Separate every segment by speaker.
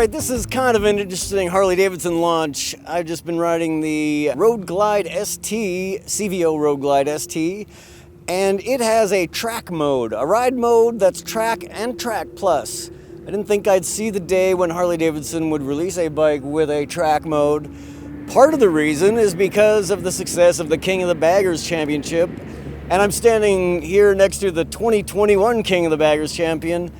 Speaker 1: right, this is kind of an interesting Harley-Davidson launch. I've just been riding the Road Glide ST, CVO Road Glide ST, and it has a track mode, a ride mode that's track and track plus. I didn't think I'd see the day when Harley-Davidson would release a bike with a track mode. Part of the reason is because of the success of the King of the Baggers Championship, and I'm standing here next to the 2021 King of the Baggers champion,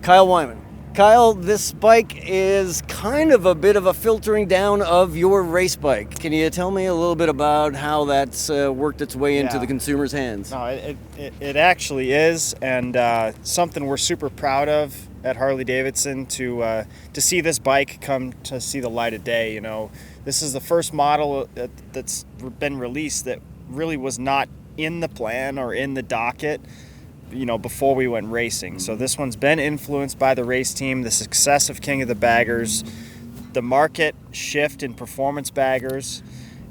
Speaker 1: Kyle Wyman. Kyle, this bike is kind of a bit of a filtering down of your race bike. Can you tell me a little bit about how that's worked its way into the consumer's hands?
Speaker 2: No, it actually is, and something we're super proud of at Harley-Davidson to see this bike come to see the light of day. You know, this is the first model that's been released that really was not in the plan or in the docket, you know, before we went racing. So this one's been influenced by the race team, the success of King of the Baggers, the market shift in performance baggers,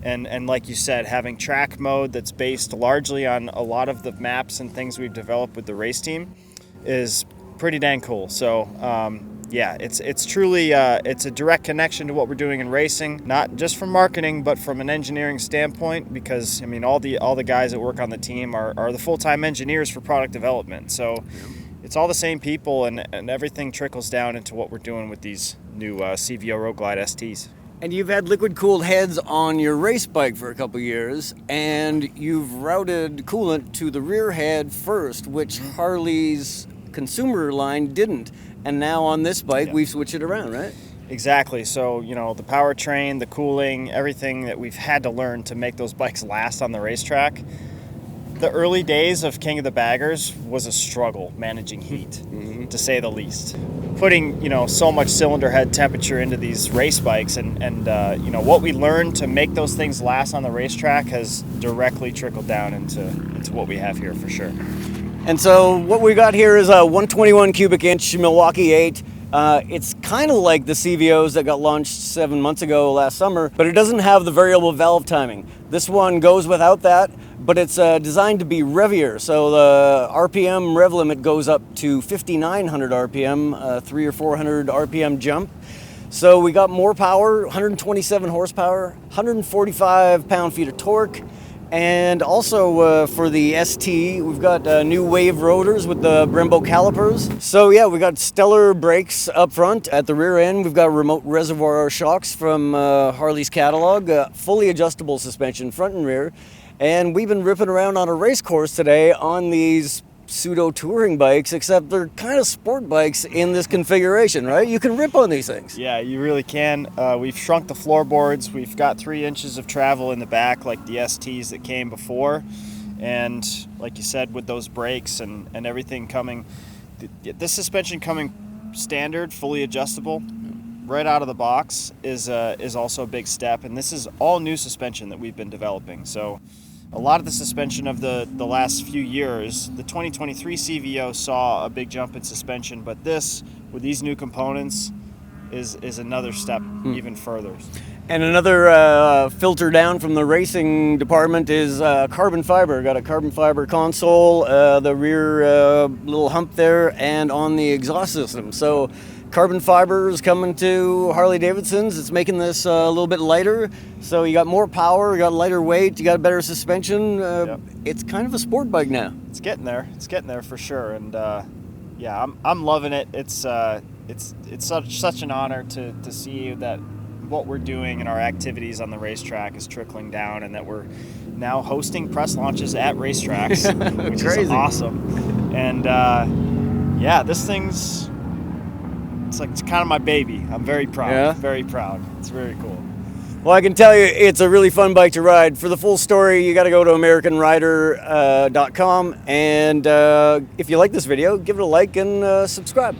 Speaker 2: and like you said, having track mode that's based largely on a lot of the maps and things we've developed with the race team is pretty dang cool. So yeah, it's truly it's a direct connection to what we're doing in racing, not just from marketing, but from an engineering standpoint, because I mean all the guys that work on the team are the full-time engineers for product development. So it's all the same people, and everything trickles down into what we're doing with these new CVO Road Glide STs.
Speaker 1: And you've had liquid-cooled heads on your race bike for a couple years, and you've routed coolant to the rear head first, which Harley's consumer line didn't. And now on this bike, we've switched it around, right?
Speaker 2: Exactly. So, you know, the powertrain, the cooling, everything that we've had to learn to make those bikes last on the racetrack. The early days of King of the Baggers was a struggle managing heat, to say the least. Putting, you know, so much cylinder head temperature into these race bikes and you know, what we learned to make those things last on the racetrack has directly trickled down into what we have here for sure.
Speaker 1: And so what we got here is a 121 cubic inch Milwaukee-Eight. It's kind of like the CVOs that got launched 7 months ago last summer, but it doesn't have the variable valve timing. This one goes without that, but it's designed to be revier. So the RPM rev limit goes up to 5,900 RPM, 300 or 400 RPM jump. So we got more power, 127 horsepower, 145 pound-feet of torque. And also for the ST, we've got new wave rotors with the Brembo calipers. So yeah, we got stellar brakes up front. At the rear end, we've got remote reservoir shocks from Harley's catalog, fully adjustable suspension front and rear. And we've been ripping around on a race course today on these pseudo touring bikes, except they're kind of sport bikes in this configuration, right? You can rip on these things.
Speaker 2: Yeah, you really can. We've shrunk the floorboards. We've got 3 inches of travel in the back like the STs that came before. And like you said, with those brakes and everything coming, this suspension coming standard, fully adjustable, right out of the box is also a big step. And this is all new suspension that we've been developing. So a lot of the suspension of the last few years, the 2023 CVO saw a big jump in suspension, but this, with these new components, is another step even further.
Speaker 1: And another filter down from the racing department is carbon fiber. Got a carbon fiber console, the rear little hump there, and on the exhaust system. So carbon fiber is coming to Harley-Davidson's. It's making this a little bit lighter. So you got more power, you got lighter weight, you got better suspension. It's kind of a sport bike now.
Speaker 2: It's getting there. It's getting there for sure. And yeah, I'm loving it. It's such an honor to see that what we're doing and our activities on the racetrack is trickling down, and that we're now hosting press launches at racetracks, which is awesome. And yeah, this thing's it's kind of my baby. I'm very proud.
Speaker 1: Yeah?
Speaker 2: Very proud. It's very cool.
Speaker 1: Well, I can tell you it's a really fun bike to ride. For the full story, you got to go to AmericanRider.com. And if you like this video, give it a like and subscribe.